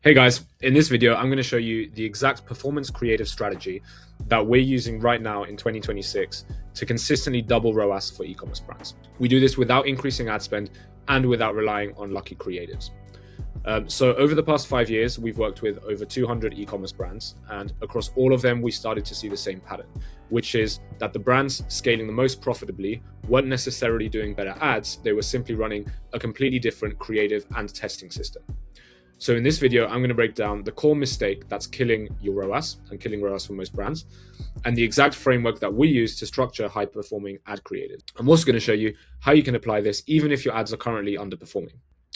Hey guys, in this video, I'm going to show you the exact performance creative strategy that we're using right now in 2026 to consistently double ROAS for e-commerce brands. We do this without increasing ad spend and without relying on lucky creatives. So over the past 5 years, we've worked with over 200 e-commerce brands, and across all of them, we started to see the same pattern, which is that the brands scaling the most profitably weren't necessarily doing better ads, they were simply running a completely different creative and testing system. So in this video, I'm going to break down the core mistake that's killing your ROAS and killing ROAS for most brands, and the exact framework that we use to structure high-performing ad creatives. I'm also going to show you how you can apply this even if your ads are currently underperforming.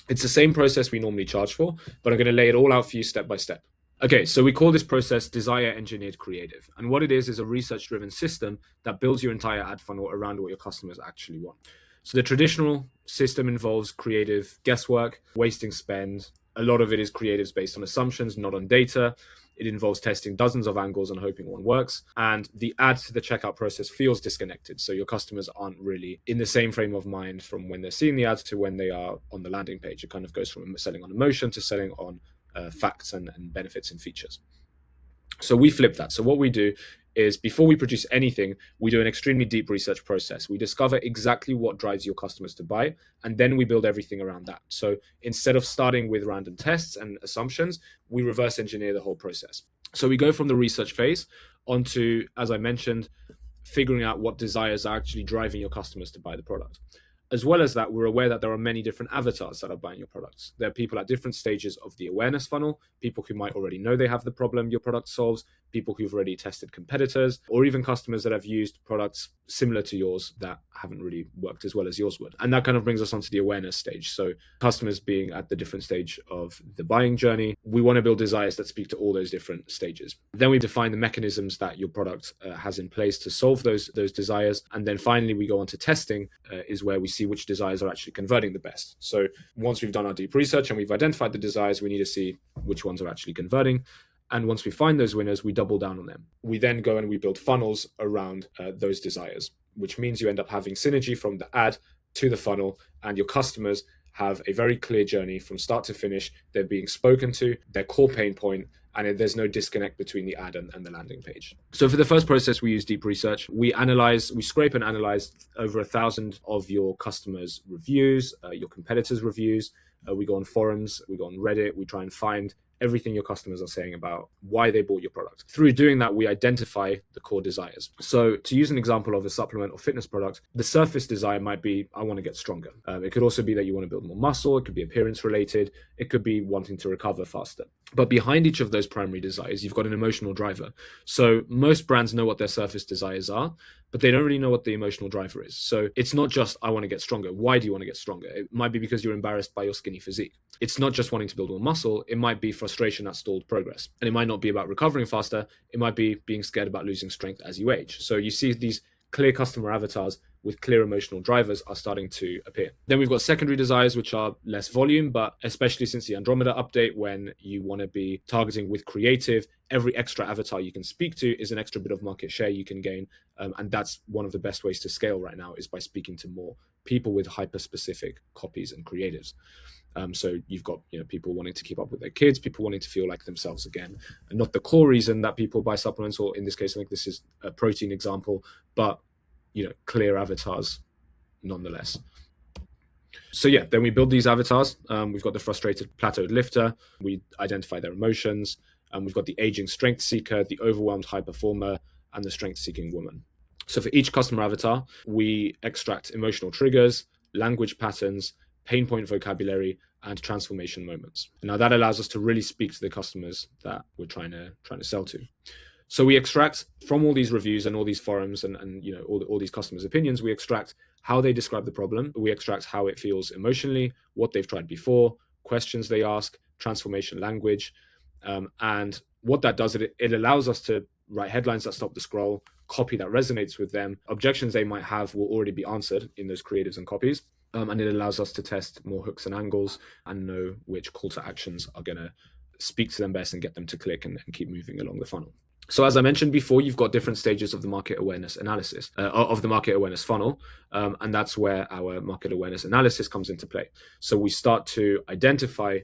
It's the same process we normally charge for, but I'm going to lay it all out for you step by step. Okay, so we call this process Desire Engineered Creative. And what it is a research-driven system that builds your entire ad funnel around what your customers actually want. So the traditional system involves creative guesswork, wasting spend. A lot of it is creatives based on assumptions, not on data. It involves testing dozens of angles and hoping one works. And the add to the checkout process feels disconnected. So your customers aren't really in the same frame of mind from when they're seeing the ads to when they are on the landing page. It kind of goes from selling on emotion to selling on facts and benefits and features. So we flip that. So what we do is before we produce anything, we do an extremely deep research process. We discover exactly what drives your customers to buy, and then we build everything around that. So instead of starting with random tests and assumptions, we reverse engineer the whole process. So we go from the research phase onto, as I mentioned, figuring out what desires are actually driving your customers to buy the product. As well as that, we're aware that there are many different avatars that are buying your products. There are people at different stages of the awareness funnel, people who might already know they have the problem your product solves, people who've already tested competitors, or even customers that have used products similar to yours that haven't really worked as well as yours would. And that kind of brings us onto the awareness stage. So customers being at the different stage of the buying journey, we want to build desires that speak to all those different stages. Then we define the mechanisms that your product has in place to solve those desires. And then finally, we go on to testing, is where we see which desires are actually converting the best. So once we've done our deep research and we've identified the desires, we need to see which ones are actually converting. And once we find those winners, we double down on them. We then go and we build funnels around those desires, which means you end up having synergy from the ad to the funnel, and your customers have a very clear journey from start to finish. They're being spoken to, their core pain point, and there's no disconnect between the ad and the landing page. So for the first process, we use deep research. We scrape and analyze over 1,000 of your customers' reviews, your competitors' reviews. We go on forums, we go on Reddit, we try and find everything your customers are saying about why they bought your product. Through doing that, we identify the core desires. So to use an example of a supplement or fitness product, the surface desire might be, I want to get stronger. It could also be that you want to build more muscle. It could be appearance related. It could be wanting to recover faster. But behind each of those primary desires, you've got an emotional driver. So most brands know what their surface desires are, but they don't really know what the emotional driver is. So it's not just, I want to get stronger. Why do you want to get stronger? It might be because you're embarrassed by your skinny physique. It's not just wanting to build more muscle. It might be frustration at stalled progress. And it might not be about recovering faster. It might be being scared about losing strength as you age. So you see these clear customer avatars with clear emotional drivers are starting to appear. Then we've got secondary desires, which are less volume, but especially since the Andromeda update, when you want to be targeting with creative, every extra avatar you can speak to is an extra bit of market share you can gain. And that's one of the best ways to scale right now, is by speaking to more people with hyper-specific copies and creatives. So you've got people wanting to keep up with their kids, people wanting to feel like themselves again, and not the core reason that people buy supplements, or in this case, I think this is a protein example, but clear avatars nonetheless. So yeah, then we build these avatars. We've got the frustrated plateaued lifter. We identify their emotions. We've got the aging strength seeker, the overwhelmed high performer, and the strength seeking woman. So for each customer avatar, we extract emotional triggers, language patterns, pain point vocabulary, and transformation moments. Now that allows us to really speak to the customers that we're trying to sell to. So we extract from all these reviews and all these forums and all these customers' opinions, we extract how they describe the problem. We extract how it feels emotionally, what they've tried before, questions they ask, transformation language. And what that does, it allows us to write headlines that stop the scroll, copy that resonates with them. Objections they might have will already be answered in those creatives and copies. And it allows us to test more hooks and angles and know which call to actions are going to speak to them best and get them to click and keep moving along the funnel. So as I mentioned before, you've got different stages of the market awareness analysis, of the market awareness funnel. And that's where our market awareness analysis comes into play. So we start to identify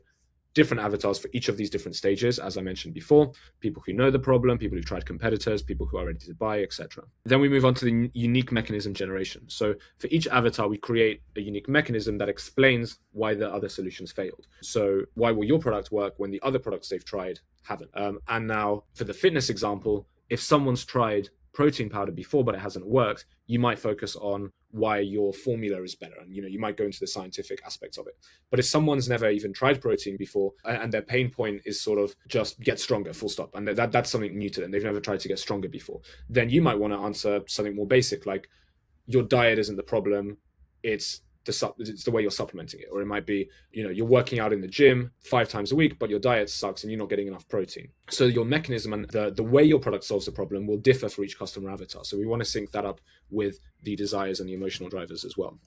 different avatars for each of these different stages, as I mentioned before: people who know the problem, people who've tried competitors, people who are ready to buy, etc. Then we move on to the unique mechanism generation. So for each avatar, we create a unique mechanism that explains why the other solutions failed. So why will your product work when the other products they've tried haven't? And now for the fitness example, if someone's tried protein powder before but it hasn't worked, you might focus on why your formula is better, and you might go into the scientific aspects of it. But if someone's never even tried protein before and their pain point is sort of just get stronger, full stop, and that's something new to them, they've never tried to get stronger before, then you might want to answer something more basic, like your diet isn't the problem, it's the way you're supplementing it. Or it might be, you're working out in the gym 5 times a week, but your diet sucks and you're not getting enough protein. So your mechanism and the way your product solves the problem will differ for each customer avatar. So we want to sync that up with the desires and the emotional drivers as well.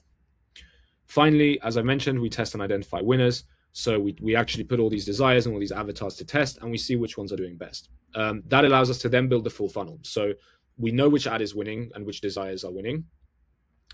Finally, as I mentioned, we test and identify winners. So we actually put all these desires and all these avatars to test, and we see which ones are doing best. That allows us to then build the full funnel. So we know which ad is winning and which desires are winning.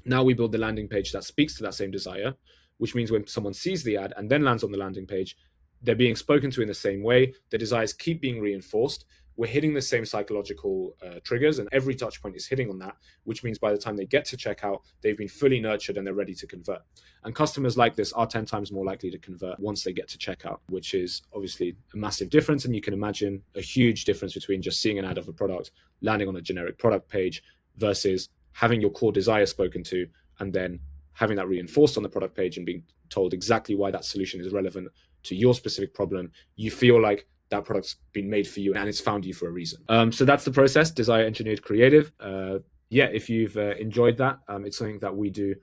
Now we build the landing page that speaks to that same desire, which means when someone sees the ad and then lands on the landing page, they're being spoken to in the same way. The desires keep being reinforced. We're hitting the same psychological triggers, and every touch point is hitting on that, which means by the time they get to checkout, they've been fully nurtured and they're ready to convert. And customers like this are 10 times more likely to convert once they get to checkout, which is obviously a massive difference. And you can imagine a huge difference between just seeing an ad of a product, landing on a generic product page, versus having your core desire spoken to and then having that reinforced on the product page and being told exactly why that solution is relevant to your specific problem. You feel like that product's been made for you and it's found you for a reason. So that's the process, desire engineered creative. If you've enjoyed that, it's something that we do.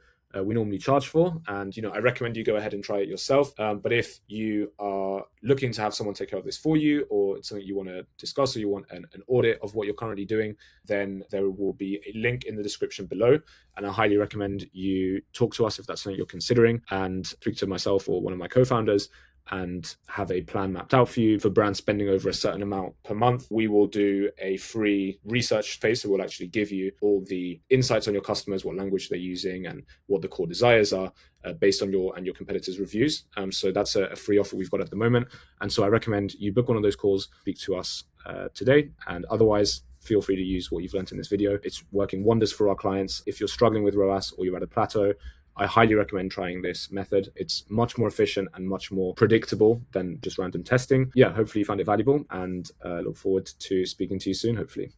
We normally charge for, and I recommend you go ahead and try it yourself. But if you are looking to have someone take care of this for you, or it's something you want to discuss, or you want an audit of what you're currently doing, then there will be a link in the description below. And I highly recommend you talk to us if that's something you're considering, and speak to myself or one of my co-founders and have a plan mapped out for you. For brands spending over a certain amount per month, we will do a free research phase. So we'll actually give you all the insights on your customers, what language they're using, and what the core desires are based on your competitors' reviews. So that's a free offer we've got at the moment. And so I recommend you book one of those calls, speak to us today, and otherwise, feel free to use what you've learned in this video. It's working wonders for our clients. If you're struggling with ROAS or you're at a plateau, I highly recommend trying this method. It's much more efficient and much more predictable than just random testing. Yeah, hopefully you found it valuable, and look forward to speaking to you soon, hopefully.